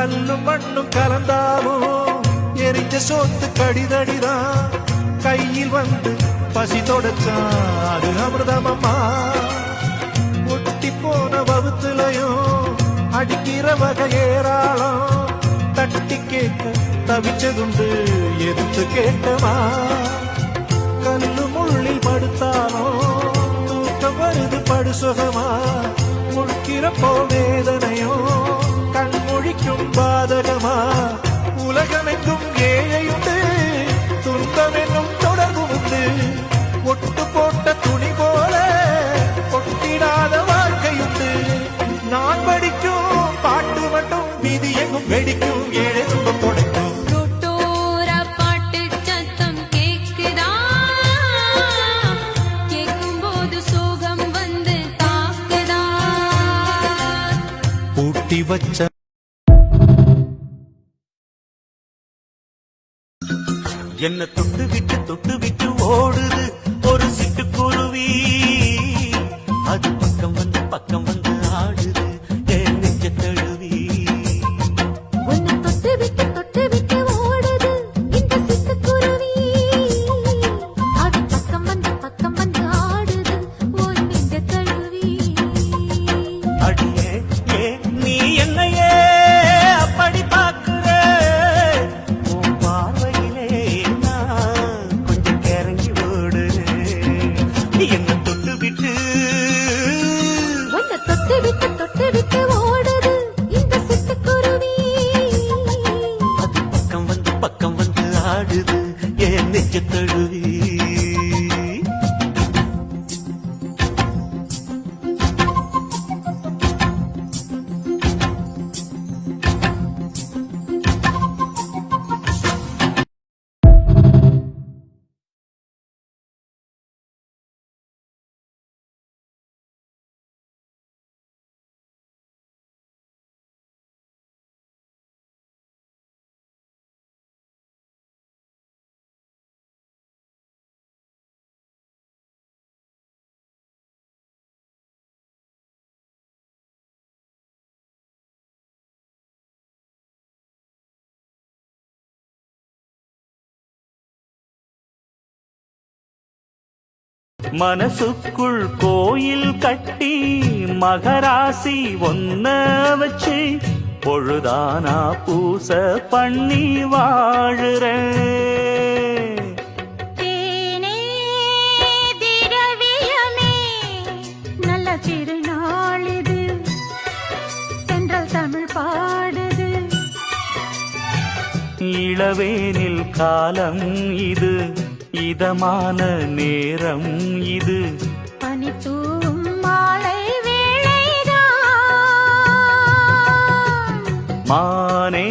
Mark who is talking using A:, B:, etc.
A: கல்லும் மண்ணும் கலந்தாலும் எரிஞ்ச சோத்து கடிதடிதான் கையில் வந்து பசி தொடச்சான் அது அமிர்தமம்மா. ஒட்டி போன வகுத்துலையும் அடிக்கிற வகை ஏராளம் தட்டி கேட்க தவிச்சதுண்டு எதிர்த்து கேட்டமா. கல்லு முள்ளில் படுத்தாலும் தூக்கம் வருது படுசுகமா. முழுக்கிறப்போ வேதனையும் கண்மொழிக்கும் பாதகமா. உலகமெங்கும் ஏழையுண்டு துன்பம் என்னும் தொடர்பு உண்டு. ஒட்டு போட்ட துணி போல ஒட்டிடாத வாழ்க்கையுண்டு. நான் படிக்கும் பாட்டு மட்டும் விதி எங்கும் வெடிக்கும் ஏழை துன்பம் தொடக்கும். பூட்டி வச்ச என்ன தொட்டு விட்டு ஓடுது ஒரு சிட்டுக்குருவி. அது பக்கம் வந்து ஆடுது என் நெஞ்ச தழுவி.
B: உன்னை தொட்டு விட்டு ஓடுது இந்த சிட்டுக்குருவி. அது பக்கம் வந்து ஆடுது உன் நெஞ்ச தழுவி.
A: அடியே நீ என்னையே அப்படி பார்க்கிற உன் பார்வையிலே நான் கொஞ்சம் கிறங்கி ஓடுறேன். என்ன தொட்டு விட்டு
B: ஓடுது இந்த சிட்டுக்குருவி.
A: அது பக்கம் வந்து ஆடுது என் நெஞ்ச தழுவி. மனசுக்குள் கோயில் கட்டி மகராசி ஒன்ன வச்சு பொழுதானா பூச பண்ணி வாழுறேன்.
B: தேனே திரவியமே நல்ல திருநாளிது தென்றல் தமிழ் பாடுது.
A: இளவேனில் காலம் இது இதமான நேரம் இது.
B: பனித்தூவும் மாலை வேளைதான்
A: மானே